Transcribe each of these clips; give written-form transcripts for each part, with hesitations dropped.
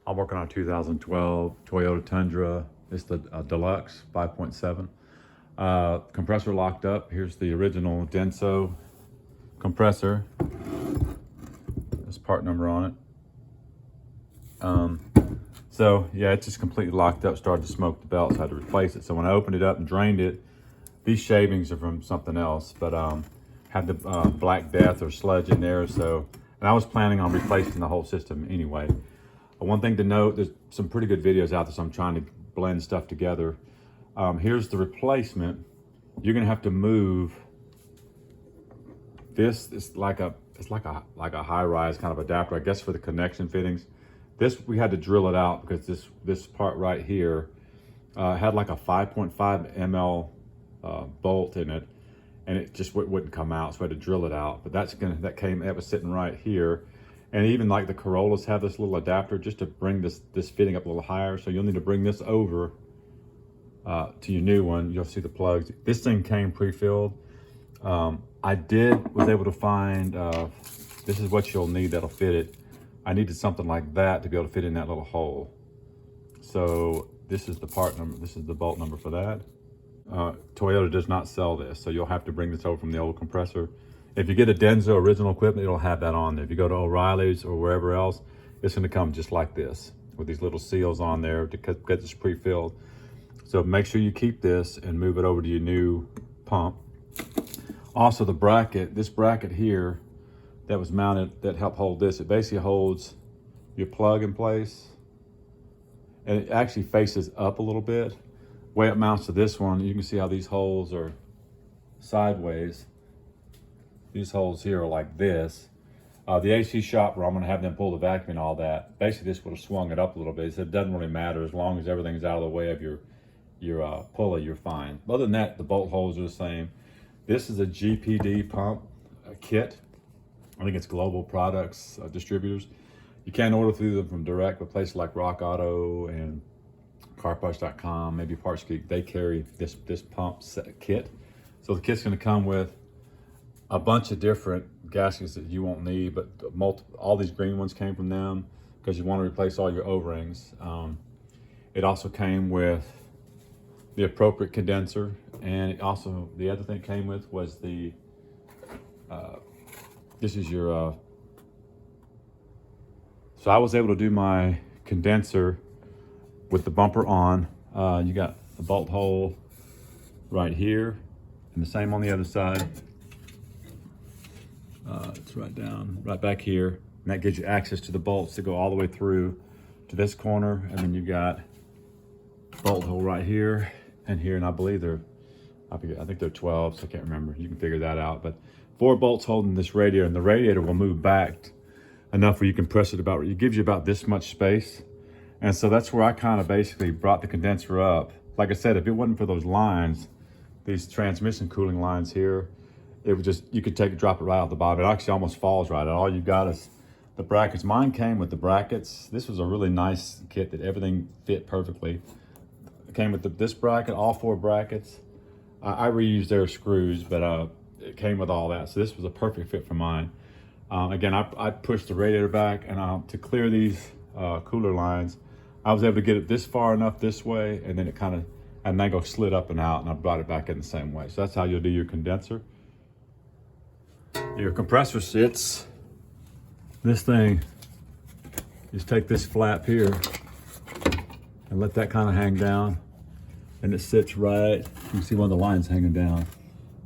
I'm working on a 2012 Toyota Tundra. It's the Deluxe 5.7. Compressor locked up. Here's the original Denso compressor. There's part number on it. So yeah, it's just completely locked up, started to smoke the belt, so I had to replace it. So when I opened it up and drained it, these shavings are from something else, but had the Black Death or sludge in there. So, and I was planning on replacing the whole system anyway. One thing to note, there's some pretty good videos out there, so I'm trying to blend stuff together. Here's the replacement. You're gonna have to move this. It's like a high-rise kind of adapter, I guess, for the connection fittings. This, we had to drill it out because this part right here had like a 5.5 ml bolt in it, and it just wouldn't come out, so I had to drill it out. But that was sitting right here. And even like the Corollas have this little adapter just to bring this fitting up a little higher. So you'll need to bring this over to your new one. You'll see the plugs. This thing came pre-filled. I was able to find, this is what you'll need that'll fit it. I needed something like that to be able to fit in that little hole. So this is the part number, this is the bolt number for that. Toyota does not sell this, so you'll have to bring this over from the old compressor. If you get a Denso original equipment, it'll have that on there. If you go to O'Reilly's or wherever else, it's gonna come just like this, with these little seals on there to get this pre-filled. So make sure you keep this and move it over to your new pump. Also the bracket, this bracket here that was mounted, that helped hold this, it basically holds your plug in place. And it actually faces up a little bit. Way it mounts to this one, you can see how these holes are sideways. These holes here are like this. The AC shop where I'm gonna have them pull the vacuum and all that, basically this would have swung it up a little bit. So it doesn't really matter, as long as everything's out of the way of your pulley, you're fine. Other than that, the bolt holes are the same. This is a GPD pump kit. I think it's Global Products Distributors. You can order through them from direct, but places like Rock Auto and carparts.com, maybe Parts Geek, they carry this pump set kit. So the kit's gonna come with a bunch of different gaskets that you won't need, but all these green ones came from them because you want to replace all your O-rings. It also came with the appropriate condenser, and it also, the other thing it came with was the, this is your, so I was able to do my condenser with the bumper on. You got the bolt hole right here, and the same on the other side. It's right back here, and that gives you access to the bolts that go all the way through to this corner. And then you got bolt hole right here and here, and I believe I think they're 12, so I can't remember. You can figure that out. But 4 bolts holding this radiator, and the radiator will move back enough where you can press it about. It gives you about this much space, and so that's where I kind of basically brought the condenser up. Like I said, if it wasn't for those lines, these transmission cooling lines here, it would just, you could drop it right off the bottom. It actually almost falls right out. All you got is the brackets. Mine came with the brackets. This was a really nice kit that everything fit perfectly. It came with this bracket, all 4 brackets. I reused their screws, but it came with all that. So this was a perfect fit for mine. Again, I pushed the radiator back, and to clear these cooler lines, I was able to get it this far enough this way, and then it kind of, and then go slid up and out, and I brought it back in the same way. So that's how you'll do your condenser. Your compressor sits, this thing, just take this flap here and let that kind of hang down, and it sits right, you can see one of the lines hanging down.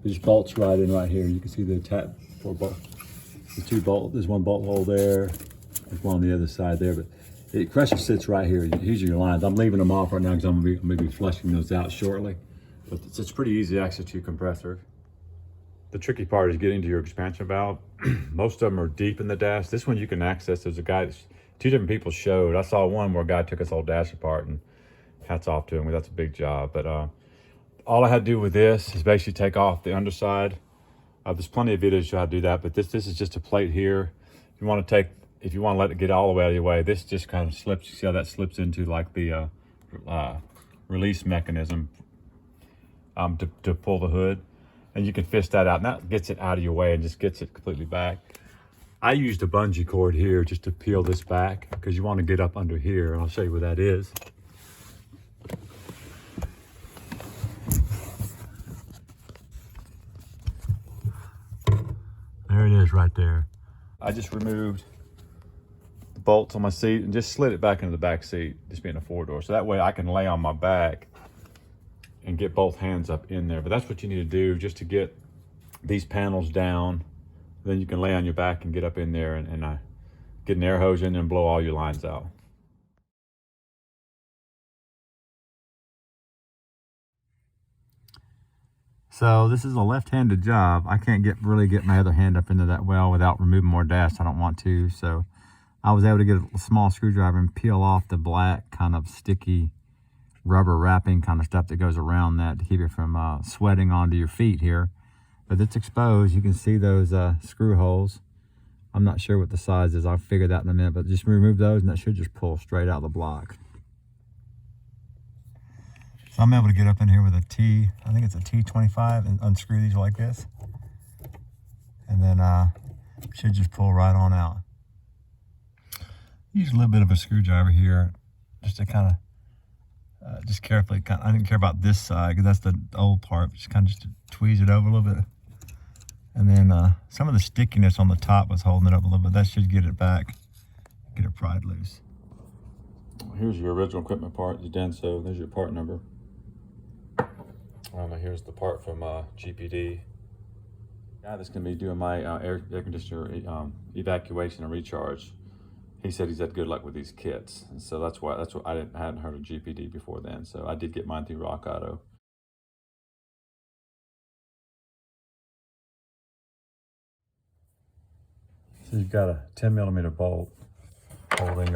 It just bolts right in right here. You can see the tap for both. There's one bolt hole there, there's one on the other side there, but the compressor sits right here. These are your lines. I'm leaving them off right now because I'm gonna be flushing those out shortly. But it's pretty easy access to your compressor. The tricky part is getting to your expansion valve. Most of them are deep in the dash. This one you can access. There's a guy, 2 different people showed. I saw one where a guy took his whole dash apart, and hats off to him. That's a big job. But all I had to do with this is basically take off the underside. There's plenty of videos to show how to do that, but this is just a plate here. If you want to let it get all the way out of your way, this just kind of slips. You see how that slips into like the release mechanism to pull the hood. And you can fish that out, and that gets it out of your way and just gets it completely back. I used a bungee cord here just to peel this back because you want to get up under here, and I'll show you where that is. There it is right there. I just removed the bolts on my seat and just slid it back into the back seat, just being a 4-door. So that way I can lay on my back and get both hands up in there. But that's what you need to do just to get these panels down. Then you can lay on your back and get up in there and get an air hose in there and blow all your lines out. So this is a left-handed job. I can't really get my other hand up into that well without removing more dust. I don't want to. So I was able to get a small screwdriver and peel off the black kind of sticky rubber wrapping kind of stuff that goes around that to keep it from sweating onto your feet here. But it's exposed. You can see those screw holes. I'm not sure what the size is. I'll figure that in a minute, but just remove those and that should just pull straight out of the block. So I'm able to get up in here with a T, I think it's a T25, and unscrew these like this. And then should just pull right on out. Use a little bit of a screwdriver here just to kind of just carefully, I didn't care about this side because that's the old part, just kind of just tweeze it over a little bit. And then some of the stickiness on the top was holding it up a little bit. That should get it back, get it pried loose. Here's your original equipment part, the Denso. There's your part number. Here's the part from GPD. Guy that's going to be doing my air conditioner evacuation and recharge. He said he's had good luck with these kits, and so that's what I hadn't heard of GPD before then. So I did get mine through Rock Auto. So you've got a 10mm bolt holding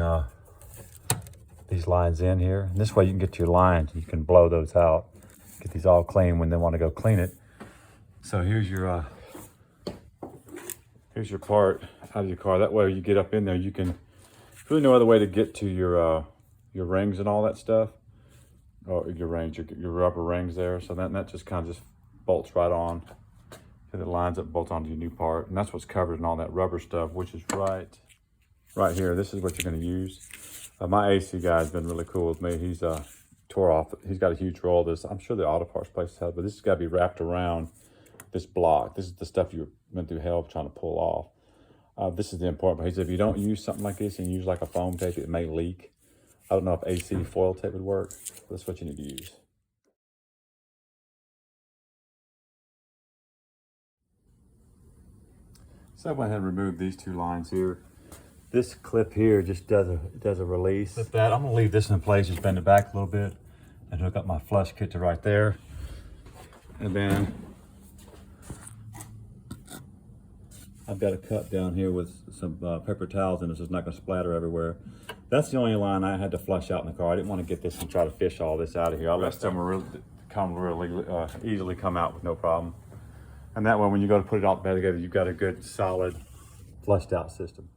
these lines in here. And this way you can get to your lines. You can blow those out, get these all clean when they want to go clean it. So here's your part out of your car. That way you get up in there, you can. Really no other way to get to your rings and all that stuff, or your rubber rings there. So that just kind of just bolts right on. And it lines up, bolts onto your new part, and that's what's covered in all that rubber stuff, which is right here. This is what you're going to use. My AC guy's been really cool with me. He's tore off. He's got a huge roll of this. I'm sure the auto parts places have, but this has got to be wrapped around this block. This is the stuff you went through hell trying to pull off. This is the important part. He said if you don't use something like this and use like a foam tape, it may leak. I don't know if AC foil tape would work, but that's what you need to use. So I went ahead and removed these two lines here. This clip here just does a release. With that, I'm gonna leave this in place, just bend it back a little bit and hook up my flush kit to right there. And then I've got a cup down here with some paper towels in it so it's not going to splatter everywhere. That's the only line I had to flush out in the car. I didn't want to get this and try to fish all this out of here. I'll let them really easily come out with no problem. And that way when you go to put it all together, you've got a good solid flushed out system.